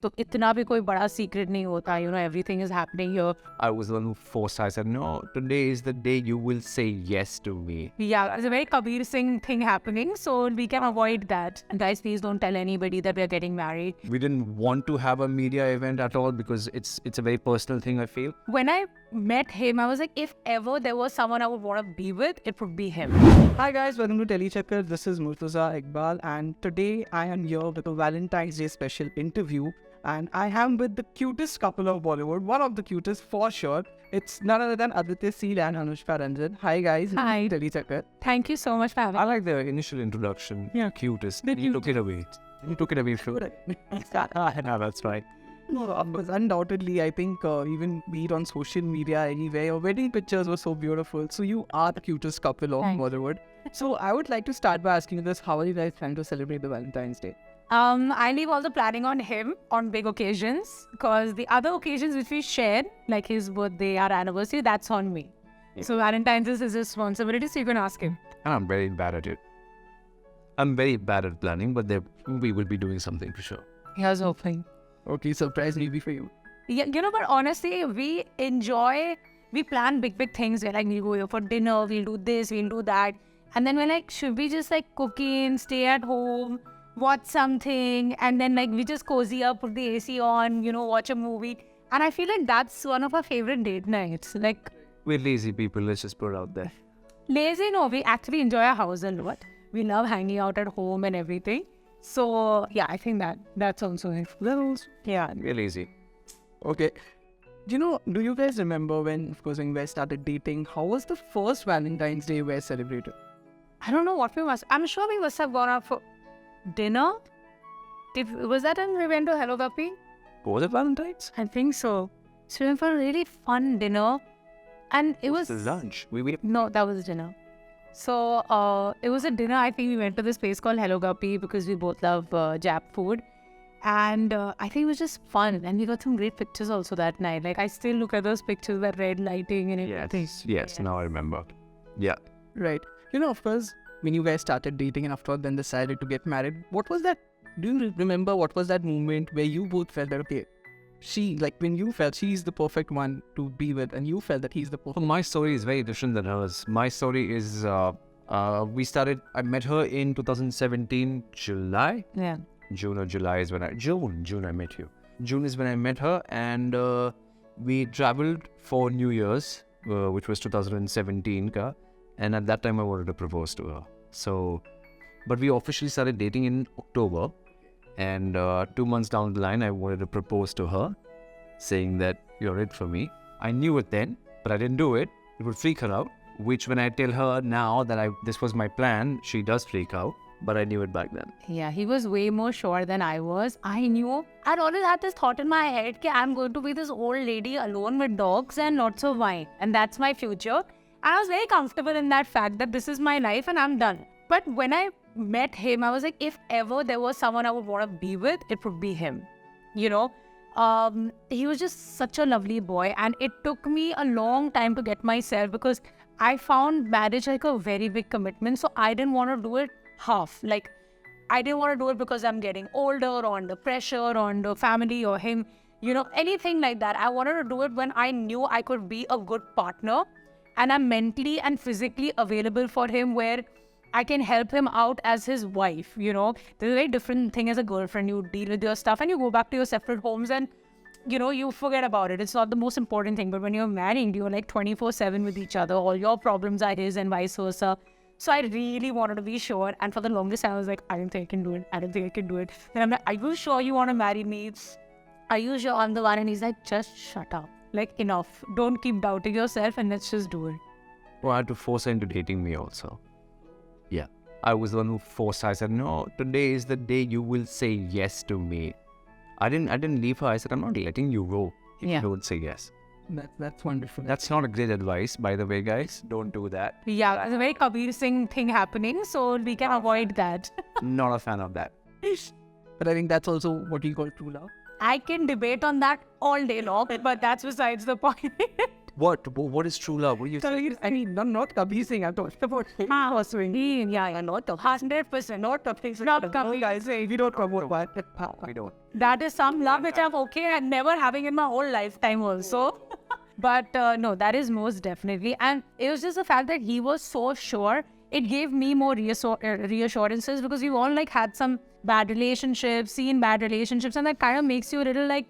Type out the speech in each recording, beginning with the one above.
तो इतना भी कोई बड़ा secret नहीं होता, you know, everything is happening here. I was the one who forced her. I said, no, today is the day you will say yes to me. Yeah, there's a very Kabir Singh thing happening, so we can avoid that. And guys, please don't tell anybody that we are getting married. We didn't want to have a media event at all because it's a very personal thing, I feel. When I met him, I was like, if ever there was someone I would want to be with, it would be him. Hi guys, welcome to TellyChakkar. This is Murtaza Iqbal and today I am here with a Valentine's Day special interview and I am with the cutest couple of Bollywood, one of the cutest for sure. It's none other than Aditya Seal and Anushka Ranjan. Hi guys, Hi. TellyChakkar. Thank you so much for having I me. like the initial introduction. Yeah. Cutest. The You took it away. You took it away from No, that's right. No, because undoubtedly, I think even be it on social media, anywhere, your wedding pictures were so beautiful. So you are the cutest couple of Thanks. Bollywood. So I would like to start by asking you this: how are you guys trying to celebrate the Valentine's Day? I leave all the planning on him on big occasions because the other occasions which we share, like his birthday, our anniversary, that's on me. So Valentine's is his responsibility, so you can ask him. And I'm very bad at it. I'm very bad at planning, but we will be doing something for sure. Here's hoping. Okay, surprise maybe for you. Yeah, you know, but honestly, we plan big things. We're like, we'll go here for dinner, we'll do this, we'll do that. And then we're like, should we just like cook in, stay at home, watch something, and then like we just cozy up, put the AC on, you know, watch a movie. And I feel like that's one of our favorite date nights. Like, We're lazy people, let's just put it out there. lazy, no, we actually enjoy our house a lot. We love hanging out at home and everything. So yeah, I think that's also it. Yeah. We're lazy. Okay. Do you guys remember when you guys started dating? How was the first Valentine's Day you guys celebrated? I don't know what I'm sure we must have gone out for dinner. Was that when we went to Hello Guppy? Was it Valentine's? I think so. So we went for a really fun dinner. And it was... Lunch. No, that was dinner. So it was a dinner. I think we went to this place called Hello Guppy because we both love Jap food. And I think it was just fun. And we got some great pictures also that night. Like I still look at those pictures with red lighting and everything. Yes, now I remember. Yeah. Right. Of course, when you guys started dating and after then decided to get married, what was that? Do you remember what was that moment where you both felt that, okay, when you felt she's the perfect one to be with and you felt that he's the perfect Well, my story is very different than hers. My story is, I met her in 2017, July. Yeah. June or July is when June I met you. June is when I met her and we traveled for New Year's, which was 2017 ka. And at that time I wanted to propose to her. So, but we officially started dating in October. And 2 months down the line, I wanted to propose to her, saying that you're it for me. I knew it then, but I didn't do it. It would freak her out, which when I tell her now that this was my plan, she does freak out, but I knew it back then. Yeah, he was way more sure than I was. I knew. I'd always had this thought in my head that I'm going to be this old lady alone with dogs and lots of wine. And that's my future. And I was very comfortable in that fact that this is my life and I'm done. But when I met him, I was like, if ever there was someone I would want to be with, it would be him. He was just such a lovely boy. And it took me a long time to get myself because I found marriage like a very big commitment. So I didn't want to do it half. Like, I didn't want to do it because I'm getting older or under pressure or under family or him, anything like that. I wanted to do it when I knew I could be a good partner and I'm mentally and physically available for him where I can help him out as his wife, There's a very different thing as a girlfriend. You deal with your stuff and you go back to your separate homes and, you forget about it. It's not the most important thing. But when you're married, you're like 24/7 with each other. All your problems are his and vice versa. So I really wanted to be sure. And for the longest time, I was like, I don't think I can do it. I don't think I can do it. Then I'm like, are you sure you want to marry me? Are you sure I'm the one? And he's like, just shut up. Like, enough. Don't keep doubting yourself and let's just do it. Well, I had to force her into dating me also. Yeah. I was the one who forced her. I said, no, today is the day you will say yes to me. I didn't leave her. I said, I'm not letting you go if you don't say yes. That's wonderful. That's not a great advice, by the way, guys. Don't do that. Yeah, there's a very Kabir Singh thing happening, so we can avoid that. Not a fan of that. But I think that's also what you call true love. I can debate on that all day long, but that's besides the point. What is true love? What do you think? I mean, not Kabir Singh. I'm talking about him. Yeah, not 100%, not the things. Not coming. Guys, say we don't promote what. We don't. That is some love which I'm okay and never having in my whole lifetime also. But no, that is most definitely. And it was just the fact that he was so sure. It gave me more reassurances because we've all like had some bad relationships, seen bad relationships, and that kind of makes you a little like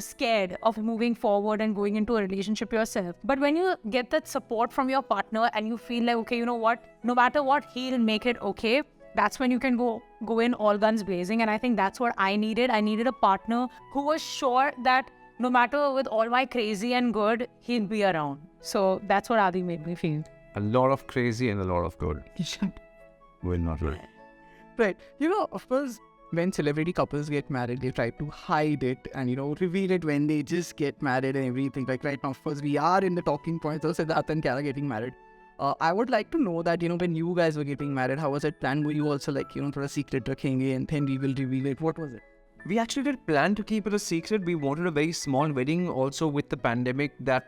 scared of moving forward and going into a relationship yourself. But when you get that support from your partner and you feel like, okay, you know what, no matter what, he'll make it okay. That's when you can go in all guns blazing. And I think that's what I needed. I needed a partner who was sure that no matter with all my crazy and good, he'll be around. So that's what Adi made me feel. A lot of crazy and a lot of good. Well, not really. Right. You know, of course, when celebrity couples get married, they try to hide it and, you know, reveal it when they just get married and everything. Like right now, of course, we are in the talking points of Siddharth and Kiara getting married. I would like to know that, you know, when you guys were getting married, how was it planned? Were you also like, you know, through a secret rakhenge and then we will reveal it? What was it? We actually did plan to keep it a secret. We wanted a very small wedding. Also, with the pandemic, that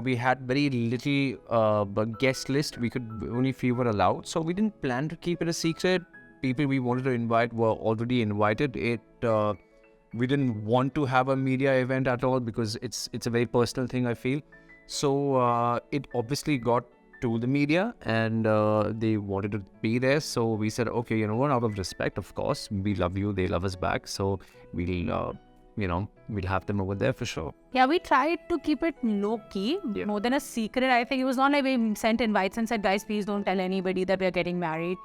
we had very little guest list. We could only few were allowed, so we didn't plan to keep it a secret. People we wanted to invite were already invited. We didn't want to have a media event at all because it's a very personal thing, I feel. So it obviously got to the media and they wanted to be there, so we said, okay, you know what, out of respect, of course, we love you, they love us back, so we'll have them over there for sure. Yeah, we tried to keep it low-key, more than a secret. I think it was not like we sent invites and said, guys, please don't tell anybody that we're getting married.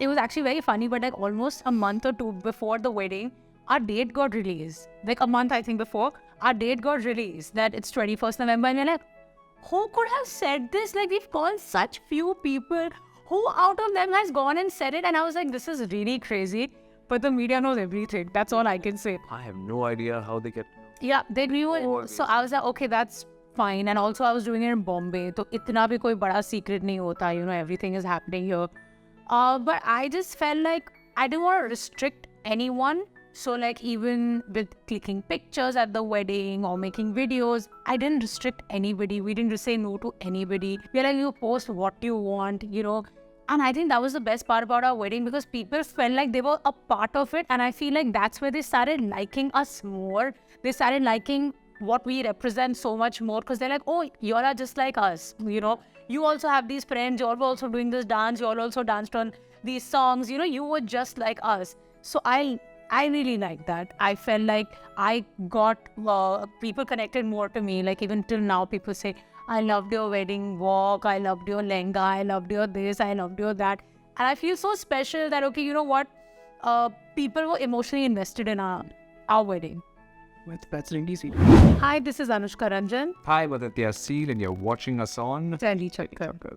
It was actually very funny, but like almost a month or two before the wedding, our date got released. Like a month, I think, before, our date got released, that it's 21st November, and we're like, who could have said this? Like, we've called such few people. Who out of them has gone and said it? And I was like, this is really crazy. But the media knows everything. That's all I can say. I have no idea how they get to know. Yeah, they knew it. So I was like, okay, that's fine. And also I was doing it in Bombay. So itna bhi koi bada secret nahi hota. You know, everything is happening here. But I just felt like I didn't want to restrict anyone. So like even with clicking pictures at the wedding or making videos, I didn't restrict anybody. We didn't say no to anybody. We are like, you post what you want, you know. And I think that was the best part about our wedding because people felt like they were a part of it. And I feel like that's where they started liking us more. They started liking what we represent so much more because they're like, oh, you all are just like us, you know. You also have these friends. You're also doing this dance. You all also danced on these songs. You know, you were just like us. So I really like that. I felt like I got people connected more to me. Like even till now, people say, I loved your wedding walk. I loved your lehenga. I loved your this. I loved your that. And I feel so special that, okay, you know what? People were emotionally invested in our wedding. That's really sweet. Hi, this is Anushka Ranjan Hi, Aditya Seal, and you're watching us on TellyChakkar.